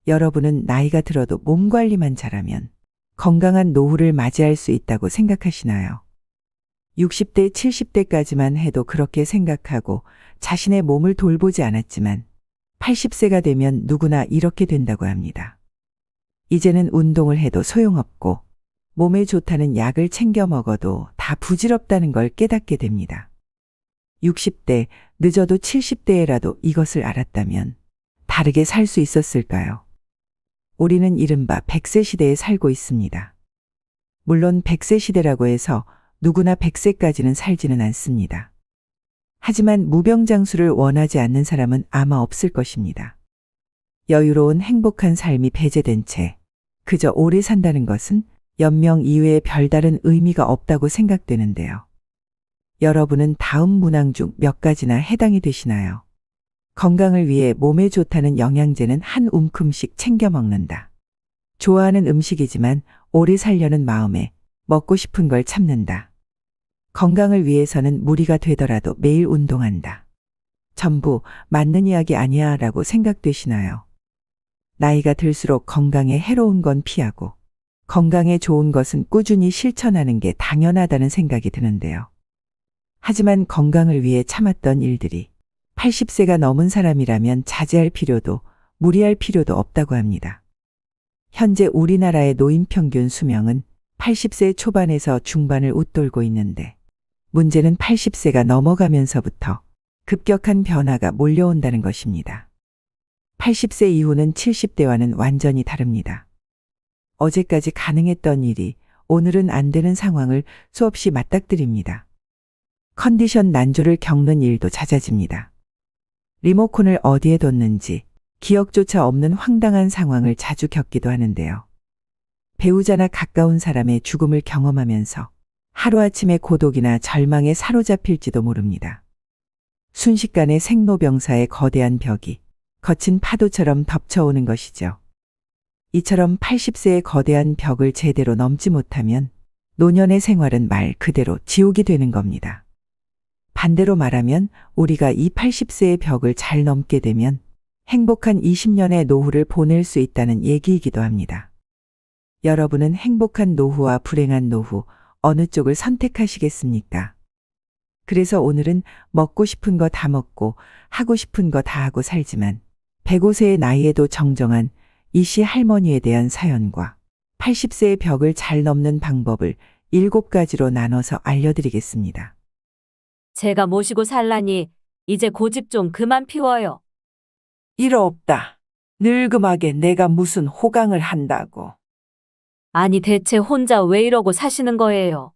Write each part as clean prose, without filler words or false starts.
여러분은 나이가 들어도 몸 관리만 잘하면 건강한 노후를 맞이할 수 있다고 생각하시나요? 60대, 70대까지만 해도 그렇게 생각하고 자신의 몸을 돌보지 않았지만 80세가 되면 누구나 이렇게 된다고 합니다. 이제는 운동을 해도 소용없고 몸에 좋다는 약을 챙겨 먹어도 다 부질없다는 걸 깨닫게 됩니다. 60대, 늦어도 70대에라도 이것을 알았다면 다르게 살 수 있었을까요? 우리는 이른바 100세 시대에 살고 있습니다. 물론 100세 시대라고 해서 누구나 100세까지는 살지는 않습니다. 하지만 무병장수를 원하지 않는 사람은 아마 없을 것입니다. 여유로운 행복한 삶이 배제된 채 그저 오래 산다는 것은 연명 이외에 별다른 의미가 없다고 생각되는데요. 여러분은 다음 문항 중 몇 가지나 해당이 되시나요? 건강을 위해 몸에 좋다는 영양제는 한 움큼씩 챙겨 먹는다. 좋아하는 음식이지만 오래 살려는 마음에 먹고 싶은 걸 참는다. 건강을 위해서는 무리가 되더라도 매일 운동한다. 전부 맞는 이야기 아니야 라고 생각되시나요? 나이가 들수록 건강에 해로운 건 피하고 건강에 좋은 것은 꾸준히 실천하는 게 당연하다는 생각이 드는데요. 하지만 건강을 위해 참았던 일들이 80세가 넘은 사람이라면 자제할 필요도 무리할 필요도 없다고 합니다. 현재 우리나라의 노인 평균 수명은 80세 초반에서 중반을 웃돌고 있는데 문제는 80세가 넘어가면서부터 급격한 변화가 몰려온다는 것입니다. 80세 이후는 70대와는 완전히 다릅니다. 어제까지 가능했던 일이 오늘은 안 되는 상황을 수없이 맞닥뜨립니다. 컨디션 난조를 겪는 일도 잦아집니다. 리모컨을 어디에 뒀는지 기억조차 없는 황당한 상황을 자주 겪기도 하는데요. 배우자나 가까운 사람의 죽음을 경험하면서 하루아침에 고독이나 절망에 사로잡힐지도 모릅니다. 순식간에 생로병사의 거대한 벽이 거친 파도처럼 덮쳐오는 것이죠. 이처럼 80세의 거대한 벽을 제대로 넘지 못하면 노년의 생활은 말 그대로 지옥이 되는 겁니다. 반대로 말하면 우리가 이 80세의 벽을 잘 넘게 되면 행복한 20년의 노후를 보낼 수 있다는 얘기이기도 합니다. 여러분은 행복한 노후와 불행한 노후 어느 쪽을 선택하시겠습니까? 그래서 오늘은 먹고 싶은 거 다 먹고 하고 싶은 거 다 하고 살지만 105세의 나이에도 정정한 이씨 할머니에 대한 사연과 80세의 벽을 잘 넘는 방법을 7가지로 나눠서 알려드리겠습니다. 제가 모시고 살라니 이제 고집 좀 그만 피워요. 일 없다. 늙음하게 내가 무슨 호강을 한다고. 아니 대체 혼자 왜 이러고 사시는 거예요?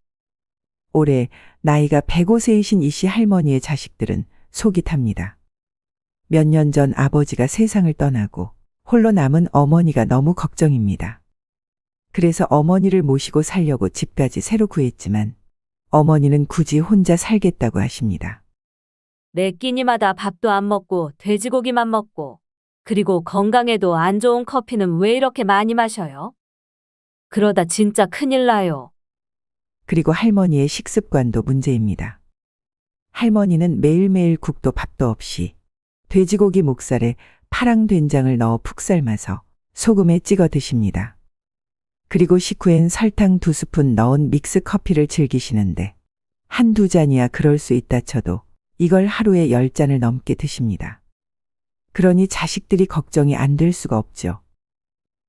올해 나이가 105세이신 이씨 할머니의 자식들은 속이 탑니다. 몇 년 전 아버지가 세상을 떠나고 홀로 남은 어머니가 너무 걱정입니다. 그래서 어머니를 모시고 살려고 집까지 새로 구했지만 어머니는 굳이 혼자 살겠다고 하십니다. 매 끼니마다 밥도 안 먹고 돼지고기만 먹고 그리고 건강에도 안 좋은 커피는 왜 이렇게 많이 마셔요? 그러다 진짜 큰일 나요. 그리고 할머니의 식습관도 문제입니다. 할머니는 매일매일 국도 밥도 없이 돼지고기 목살에 파랑 된장을 넣어 푹 삶아서 소금에 찍어 드십니다. 그리고 식후엔 설탕 2스푼 넣은 믹스 커피를 즐기시는데 한두 잔이야 그럴 수 있다 쳐도 이걸 하루에 10잔을 넘게 드십니다. 그러니 자식들이 걱정이 안 될 수가 없죠.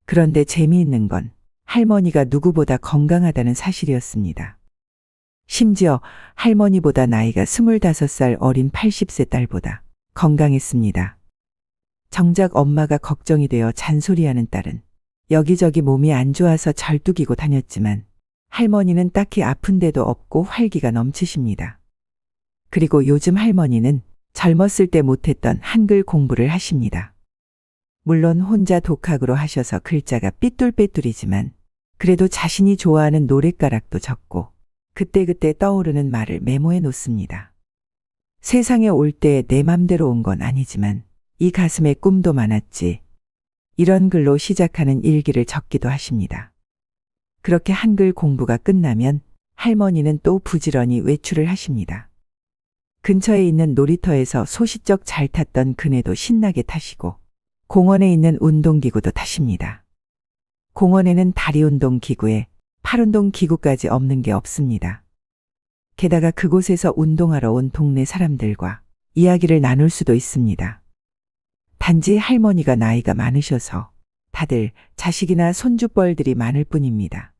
그런데 재미있는 건 할머니가 누구보다 건강하다는 사실이었습니다. 심지어 할머니보다 나이가 25살 어린 80세 딸보다 건강했습니다. 정작 엄마가 걱정이 되어 잔소리하는 딸은 여기저기 몸이 안 좋아서 절뚝이고 다녔지만 할머니는 딱히 아픈 데도 없고 활기가 넘치십니다. 그리고 요즘 할머니는 젊었을 때 못했던 한글 공부를 하십니다. 물론 혼자 독학으로 하셔서 글자가 삐뚤빼뚤이지만 그래도 자신이 좋아하는 노랫가락도 적고 그때그때 떠오르는 말을 메모해 놓습니다. 세상에 올 때 내 맘대로 온 건 아니지만 이 가슴에 꿈도 많았지. 이런 글로 시작하는 일기를 적기도 하십니다. 그렇게 한글 공부가 끝나면 할머니는 또 부지런히 외출을 하십니다. 근처에 있는 놀이터에서 소시적 잘 탔던 그네도 신나게 타시고 공원에 있는 운동기구도 타십니다. 공원에는 다리 운동 기구에 팔 운동 기구까지 없는 게 없습니다. 게다가 그곳에서 운동하러 온 동네 사람들과 이야기를 나눌 수도 있습니다. 단지 할머니가 나이가 많으셔서 다들 자식이나 손주뻘들이 많을 뿐입니다.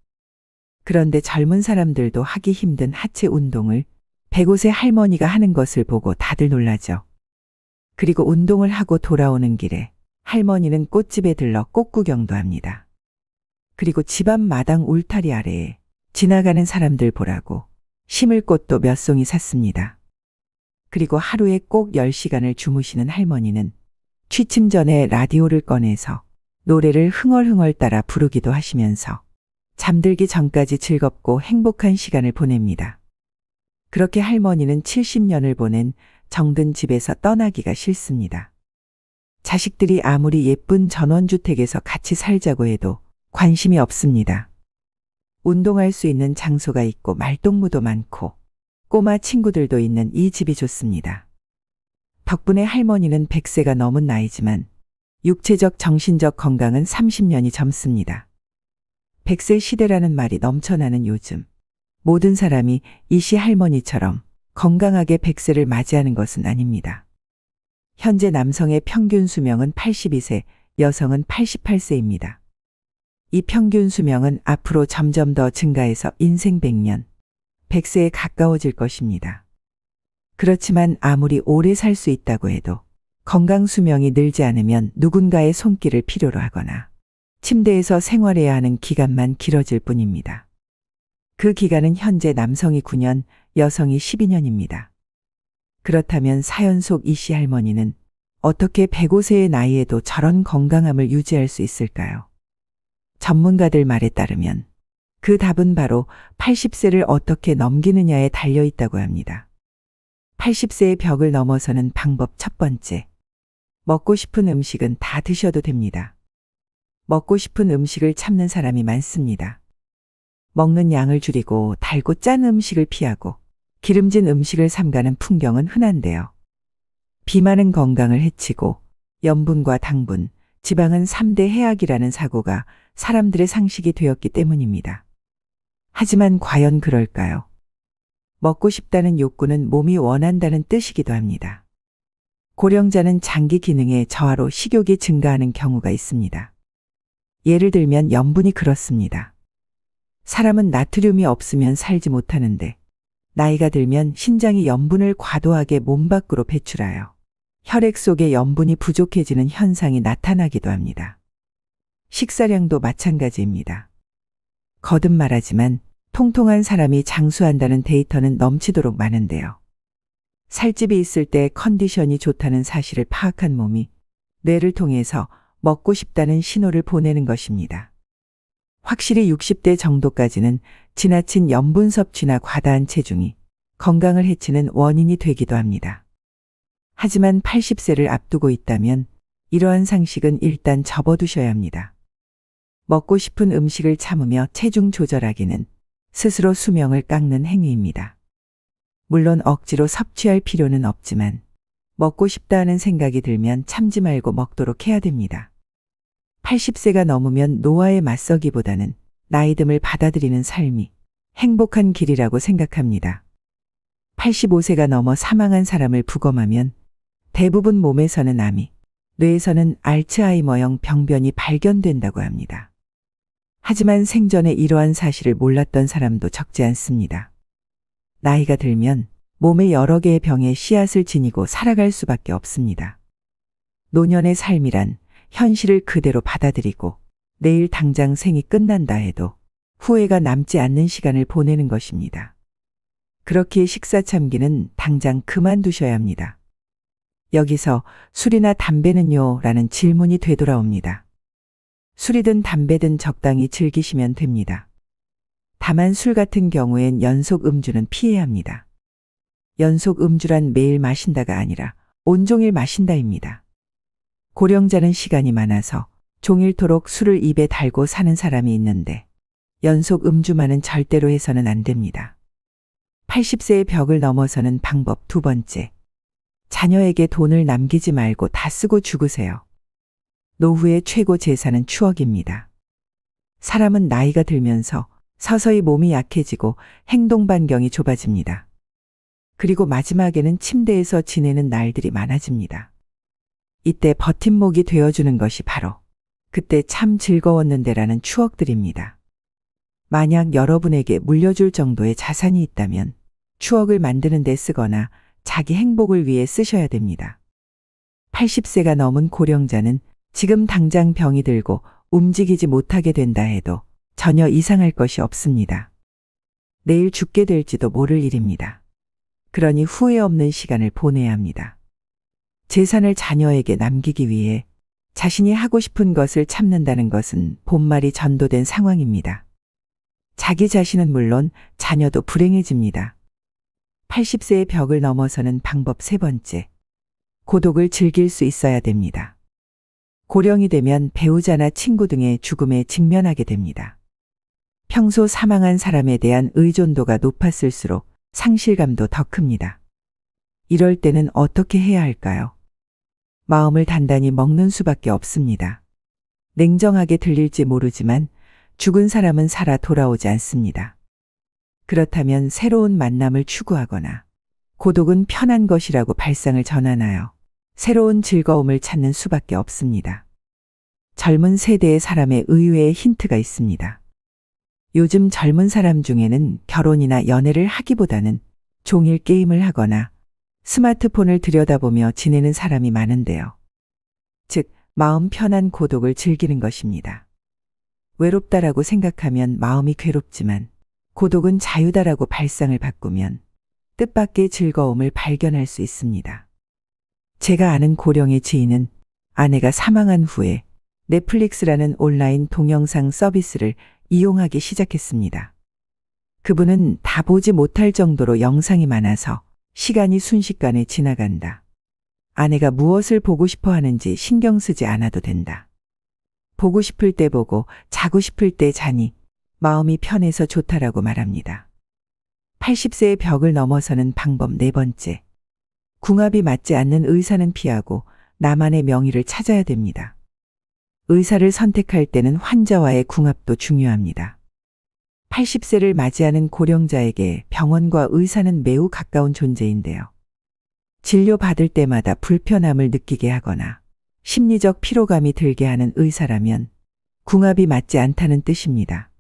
그런데 젊은 사람들도 하기 힘든 하체 운동을 105세 할머니가 하는 것을 보고 다들 놀라죠. 그리고 운동을 하고 돌아오는 길에 할머니는 꽃집에 들러 꽃 구경도 합니다. 그리고 집 앞 마당 울타리 아래에 지나가는 사람들 보라고 심을 꽃도 몇 송이 샀습니다. 그리고 하루에 꼭 10시간을 주무시는 할머니는 취침 전에 라디오를 꺼내서 노래를 흥얼흥얼 따라 부르기도 하시면서 잠들기 전까지 즐겁고 행복한 시간을 보냅니다. 그렇게 할머니는 70년을 보낸 정든 집에서 떠나기가 싫습니다. 자식들이 아무리 예쁜 전원주택에서 같이 살자고 해도 관심이 없습니다. 운동할 수 있는 장소가 있고 말동무도 많고 꼬마 친구들도 있는 이 집이 좋습니다. 덕분에 할머니는 100세가 넘은 나이지만 육체적 정신적 건강은 30년이 젊습니다. 100세 시대라는 말이 넘쳐나는 요즘 모든 사람이 이씨 할머니처럼 건강하게 100세를 맞이하는 것은 아닙니다. 현재 남성의 평균 수명은 82세, 여성은 88세입니다. 이 평균 수명은 앞으로 점점 더 증가해서 인생 100년, 100세에 가까워질 것입니다. 그렇지만 아무리 오래 살 수 있다고 해도 건강 수명이 늘지 않으면 누군가의 손길을 필요로 하거나 침대에서 생활해야 하는 기간만 길어질 뿐입니다. 그 기간은 현재 남성이 9년, 여성이 12년입니다. 그렇다면 사연 속 이씨 할머니는 어떻게 105세의 나이에도 저런 건강함을 유지할 수 있을까요? 전문가들 말에 따르면 그 답은 바로 80세를 어떻게 넘기느냐에 달려 있다고 합니다. 80세의 벽을 넘어서는 방법 첫 번째. 먹고 싶은 음식은 다 드셔도 됩니다. 먹고 싶은 음식을 참는 사람이 많습니다. 먹는 양을 줄이고 달고 짠 음식을 피하고 기름진 음식을 삼가는 풍경은 흔한데요. 비만은 건강을 해치고 염분과 당분, 지방은 3대 해악이라는 사고가 사람들의 상식이 되었기 때문입니다. 하지만 과연 그럴까요? 먹고 싶다는 욕구는 몸이 원한다는 뜻이기도 합니다. 고령자는 장기 기능의 저하로 식욕이 증가하는 경우가 있습니다. 예를 들면 염분이 그렇습니다. 사람은 나트륨이 없으면 살지 못하는데 나이가 들면 신장이 염분을 과도하게 몸 밖으로 배출하여 혈액 속에 염분이 부족해지는 현상이 나타나기도 합니다. 식사량도 마찬가지입니다. 거듭 말하지만 통통한 사람이 장수한다는 데이터는 넘치도록 많은데요. 살집이 있을 때 컨디션이 좋다는 사실을 파악한 몸이 뇌를 통해서 먹고 싶다는 신호를 보내는 것입니다. 확실히 60대 정도까지는 지나친 염분 섭취나 과다한 체중이 건강을 해치는 원인이 되기도 합니다. 하지만 80세를 앞두고 있다면 이러한 상식은 일단 접어두셔야 합니다. 먹고 싶은 음식을 참으며 체중 조절하기는 스스로 수명을 깎는 행위입니다. 물론 억지로 섭취할 필요는 없지만 먹고 싶다 하는 생각이 들면 참지 말고 먹도록 해야 됩니다. 80세가 넘으면 노화에 맞서기보다는 나이듦을 받아들이는 삶이 행복한 길이라고 생각합니다. 85세가 넘어 사망한 사람을 부검하면 대부분 몸에서는 암이, 뇌에서는 알츠하이머형 병변이 발견된다고 합니다. 하지만 생전에 이러한 사실을 몰랐던 사람도 적지 않습니다. 나이가 들면 몸에 여러 개의 병의 씨앗을 지니고 살아갈 수밖에 없습니다. 노년의 삶이란 현실을 그대로 받아들이고 내일 당장 생이 끝난다 해도 후회가 남지 않는 시간을 보내는 것입니다. 그렇기에 식사 참기는 당장 그만두셔야 합니다. 여기서 술이나 담배는요? 라는 질문이 되돌아옵니다. 술이든 담배든 적당히 즐기시면 됩니다. 다만 술 같은 경우엔 연속 음주는 피해야 합니다. 연속 음주란 매일 마신다가 아니라 온종일 마신다입니다. 고령자는 시간이 많아서 종일토록 술을 입에 달고 사는 사람이 있는데 연속 음주만은 절대로 해서는 안 됩니다. 80세의 벽을 넘어서는 방법 두 번째. 자녀에게 돈을 남기지 말고 다 쓰고 죽으세요. 노후의 최고 재산은 추억입니다. 사람은 나이가 들면서 서서히 몸이 약해지고 행동 반경이 좁아집니다. 그리고 마지막에는 침대에서 지내는 날들이 많아집니다. 이때 버팀목이 되어주는 것이 바로 그때 참 즐거웠는데라는 추억들입니다. 만약 여러분에게 물려줄 정도의 자산이 있다면 추억을 만드는 데 쓰거나 자기 행복을 위해 쓰셔야 됩니다. 80세가 넘은 고령자는 지금 당장 병이 들고 움직이지 못하게 된다 해도 전혀 이상할 것이 없습니다. 내일 죽게 될지도 모를 일입니다. 그러니 후회 없는 시간을 보내야 합니다. 재산을 자녀에게 남기기 위해 자신이 하고 싶은 것을 참는다는 것은 본말이 전도된 상황입니다. 자기 자신은 물론 자녀도 불행해집니다. 80세의 벽을 넘어서는 방법 세 번째. 고독을 즐길 수 있어야 됩니다. 고령이 되면 배우자나 친구 등의 죽음에 직면하게 됩니다. 평소 사망한 사람에 대한 의존도가 높았을수록 상실감도 더 큽니다. 이럴 때는 어떻게 해야 할까요? 마음을 단단히 먹는 수밖에 없습니다. 냉정하게 들릴지 모르지만 죽은 사람은 살아 돌아오지 않습니다. 그렇다면 새로운 만남을 추구하거나 고독은 편한 것이라고 발상을 전환하여 새로운 즐거움을 찾는 수밖에 없습니다. 젊은 세대의 사람의 의외의 힌트가 있습니다. 요즘 젊은 사람 중에는 결혼이나 연애를 하기보다는 종일 게임을 하거나 스마트폰을 들여다보며 지내는 사람이 많은데요. 즉, 마음 편한 고독을 즐기는 것입니다. 외롭다라고 생각하면 마음이 괴롭지만 고독은 자유다라고 발상을 바꾸면 뜻밖의 즐거움을 발견할 수 있습니다. 제가 아는 고령의 지인은 아내가 사망한 후에 넷플릭스라는 온라인 동영상 서비스를 이용하기 시작했습니다. 그분은 다 보지 못할 정도로 영상이 많아서 시간이 순식간에 지나간다. 아내가 무엇을 보고 싶어 하는지 신경 쓰지 않아도 된다. 보고 싶을 때 보고 자고 싶을 때 자니 마음이 편해서 좋다라고 말합니다. 80세의 벽을 넘어서는 방법 네 번째. 궁합이 맞지 않는 의사는 피하고 나만의 명의를 찾아야 됩니다. 의사를 선택할 때는 환자와의 궁합도 중요합니다. 80세를 맞이하는 고령자에게 병원과 의사는 매우 가까운 존재인데요. 진료받을 때마다 불편함을 느끼게 하거나 심리적 피로감이 들게 하는 의사라면 궁합이 맞지 않다는 뜻입니다.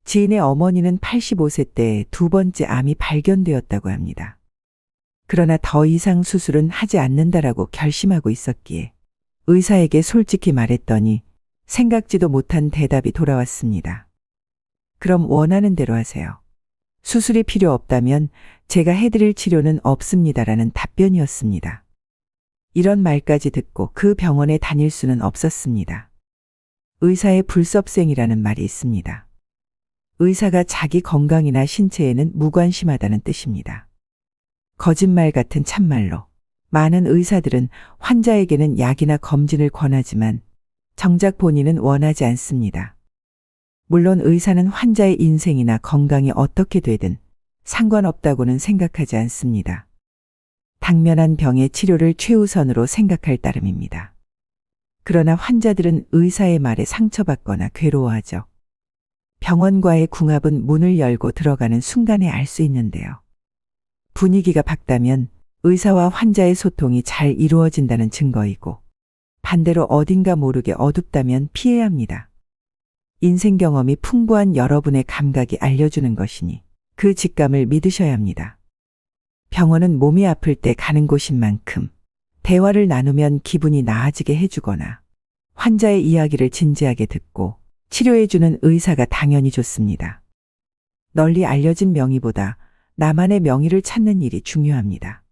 지인의 어머니는 85세 때 두 번째 암이 발견되었다고 합니다. 그러나 더 이상 수술은 하지 않는다라고 결심하고 있었기에 의사에게 솔직히 말했더니 생각지도 못한 대답이 돌아왔습니다. 그럼 원하는 대로 하세요. 수술이 필요 없다면 제가 해드릴 치료는 없습니다라는 답변이었습니다. 이런 말까지 듣고 그 병원에 다닐 수는 없었습니다. 의사의 불섭생이라는 말이 있습니다. 의사가 자기 건강이나 신체에는 무관심하다는 뜻입니다. 거짓말 같은 참말로 많은 의사들은 환자에게는 약이나 검진을 권하지만 정작 본인은 원하지 않습니다. 물론 의사는 환자의 인생이나 건강이 어떻게 되든 상관없다고는 생각하지 않습니다. 당면한 병의 치료를 최우선으로 생각할 따름입니다. 그러나 환자들은 의사의 말에 상처받거나 괴로워하죠. 병원과의 궁합은 문을 열고 들어가는 순간에 알 수 있는데요. 분위기가 밝다면 의사와 환자의 소통이 잘 이루어진다는 증거이고 반대로 어딘가 모르게 어둡다면 피해야 합니다. 인생 경험이 풍부한 여러분의 감각이 알려주는 것이니 그 직감을 믿으셔야 합니다. 병원은 몸이 아플 때 가는 곳인 만큼 대화를 나누면 기분이 나아지게 해주거나 환자의 이야기를 진지하게 듣고 치료해주는 의사가 당연히 좋습니다. 널리 알려진 명의보다 나만의 명의를 찾는 일이 중요합니다.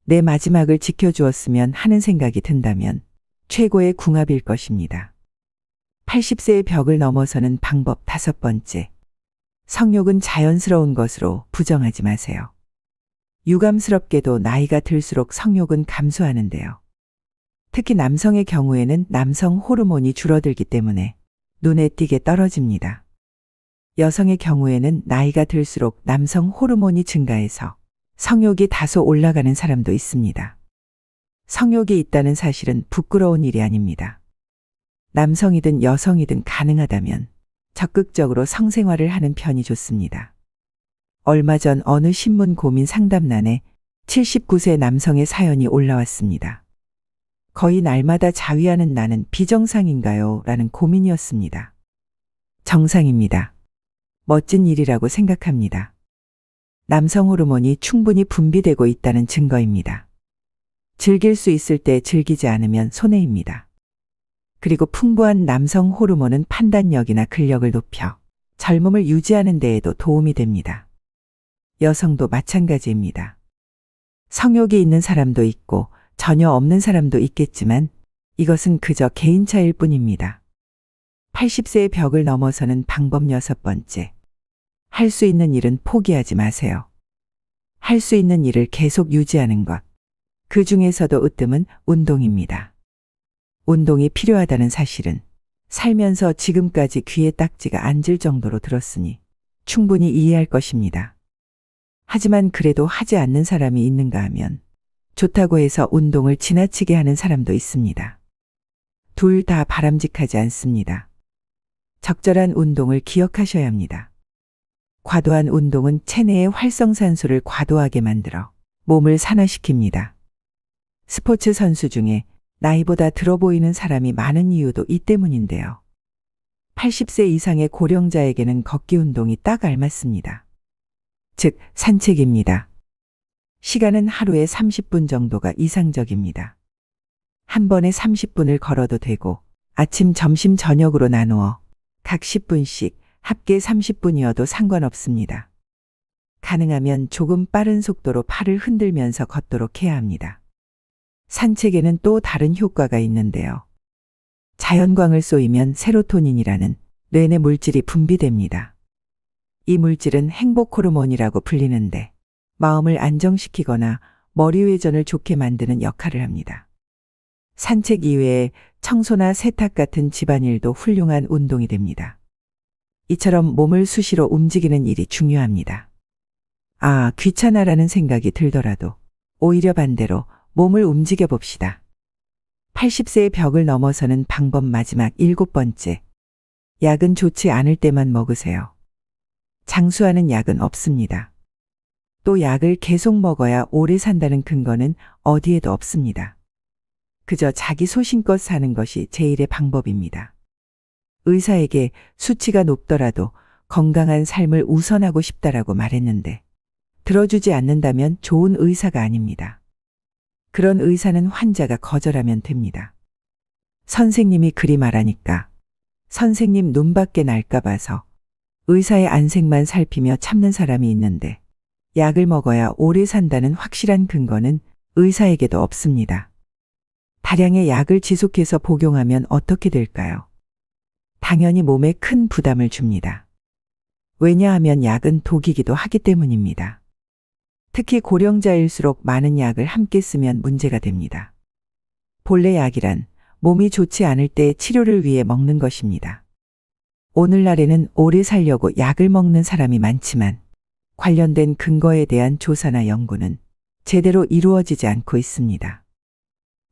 내 마지막을 지켜주었으면 하는 생각이 든다면 최고의 궁합일 것입니다. 80세의 벽을 넘어서는 방법 다섯 번째. 성욕은 자연스러운 것으로 부정하지 마세요. 유감스럽게도 나이가 들수록 성욕은 감소하는데요. 특히 남성의 경우에는 남성 호르몬이 줄어들기 때문에 눈에 띄게 떨어집니다. 여성의 경우에는 나이가 들수록 남성 호르몬이 증가해서 성욕이 다소 올라가는 사람도 있습니다. 성욕이 있다는 사실은 부끄러운 일이 아닙니다. 남성이든 여성이든 가능하다면 적극적으로 성생활을 하는 편이 좋습니다. 얼마 전 어느 신문 고민 상담란에 79세 남성의 사연이 올라왔습니다. 거의 날마다 자위하는 나는 비정상인가요? 라는 고민이었습니다. 정상입니다. 멋진 일이라고 생각합니다. 남성 호르몬이 충분히 분비되고 있다는 증거입니다. 즐길 수 있을 때 즐기지 않으면 손해입니다. 그리고 풍부한 남성 호르몬은 판단력이나 근력을 높여 젊음을 유지하는 데에도 도움이 됩니다. 여성도 마찬가지입니다. 성욕이 있는 사람도 있고 전혀 없는 사람도 있겠지만 이것은 그저 개인차일 뿐입니다. 80세의 벽을 넘어서는 방법 6번째. 할 수 있는 일은 포기하지 마세요. 할 수 있는 일을 계속 유지하는 것. 그 중에서도 으뜸은 운동입니다. 운동이 필요하다는 사실은 살면서 지금까지 귀에 딱지가 앉을 정도로 들었으니 충분히 이해할 것입니다. 하지만 그래도 하지 않는 사람이 있는가 하면 좋다고 해서 운동을 지나치게 하는 사람도 있습니다. 둘 다 바람직하지 않습니다. 적절한 운동을 기억하셔야 합니다. 과도한 운동은 체내의 활성산소를 과도하게 만들어 몸을 산화시킵니다. 스포츠 선수 중에 나이보다 들어 보이는 사람이 많은 이유도 이 때문인데요. 80세 이상의 고령자에게는 걷기 운동이 딱 알맞습니다. 즉, 산책입니다. 시간은 하루에 30분 정도가 이상적입니다. 한 번에 30분을 걸어도 되고 아침, 점심, 저녁으로 나누어 각 10분씩 합계 30분이어도 상관없습니다. 가능하면 조금 빠른 속도로 팔을 흔들면서 걷도록 해야 합니다. 산책에는 또 다른 효과가 있는데요. 자연광을 쏘이면 세로토닌이라는 뇌내 물질이 분비됩니다. 이 물질은 행복 호르몬이라고 불리는데 마음을 안정시키거나 머리 회전을 좋게 만드는 역할을 합니다. 산책 이외에 청소나 세탁 같은 집안일도 훌륭한 운동이 됩니다. 이처럼 몸을 수시로 움직이는 일이 중요합니다. 아, 귀찮아라는 생각이 들더라도 오히려 반대로 몸을 움직여 봅시다. 80세의 벽을 넘어서는 방법 마지막 7번째. 약은 좋지 않을 때만 먹으세요. 장수하는 약은 없습니다. 또 약을 계속 먹어야 오래 산다는 근거는 어디에도 없습니다. 그저 자기 소신껏 사는 것이 제일의 방법입니다. 의사에게 수치가 높더라도 건강한 삶을 우선하고 싶다라고 말했는데 들어주지 않는다면 좋은 의사가 아닙니다. 그런 의사는 환자가 거절하면 됩니다. 선생님이 그리 말하니까 선생님 눈밖에 날까 봐서 의사의 안색만 살피며 참는 사람이 있는데 약을 먹어야 오래 산다는 확실한 근거는 의사에게도 없습니다. 다량의 약을 지속해서 복용하면 어떻게 될까요? 당연히 몸에 큰 부담을 줍니다. 왜냐하면 약은 독이기도 하기 때문입니다. 특히 고령자일수록 많은 약을 함께 쓰면 문제가 됩니다. 본래 약이란 몸이 좋지 않을 때 치료를 위해 먹는 것입니다. 오늘날에는 오래 살려고 약을 먹는 사람이 많지만 관련된 근거에 대한 조사나 연구는 제대로 이루어지지 않고 있습니다.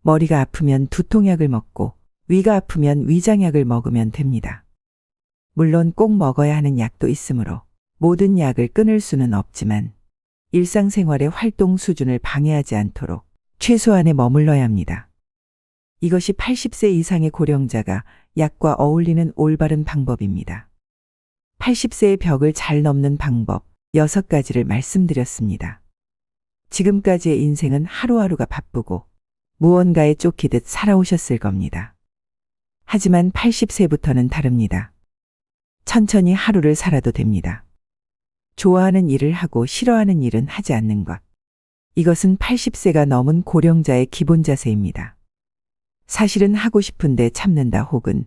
머리가 아프면 두통약을 먹고 위가 아프면 위장약을 먹으면 됩니다. 물론 꼭 먹어야 하는 약도 있으므로 모든 약을 끊을 수는 없지만 일상생활의 활동 수준을 방해하지 않도록 최소한에 머물러야 합니다. 이것이 80세 이상의 고령자가 약과 어울리는 올바른 방법입니다. 80세의 벽을 잘 넘는 방법 6가지를 말씀드렸습니다. 지금까지의 인생은 하루하루가 바쁘고 무언가에 쫓기듯 살아오셨을 겁니다. 하지만 80세부터는 다릅니다. 천천히 하루를 살아도 됩니다. 좋아하는 일을 하고 싫어하는 일은 하지 않는 것. 이것은 80세가 넘은 고령자의 기본 자세입니다. 사실은 하고 싶은데 참는다 혹은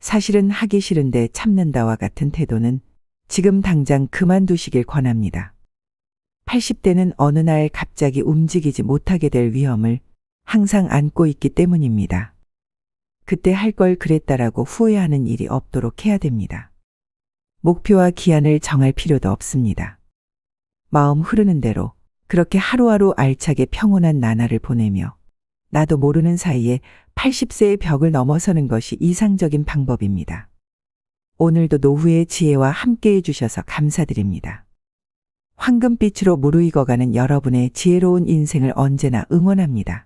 사실은 하기 싫은데 참는다와 같은 태도는 지금 당장 그만두시길 권합니다. 80대는 어느 날 갑자기 움직이지 못하게 될 위험을 항상 안고 있기 때문입니다. 그때 할 걸 그랬다라고 후회하는 일이 없도록 해야 됩니다. 목표와 기한을 정할 필요도 없습니다. 마음 흐르는 대로 그렇게 하루하루 알차게 평온한 나날을 보내며 나도 모르는 사이에 80세의 벽을 넘어서는 것이 이상적인 방법입니다. 오늘도 노후의 지혜와 함께 해주셔서 감사드립니다. 황금빛으로 무르익어가는 여러분의 지혜로운 인생을 언제나 응원합니다.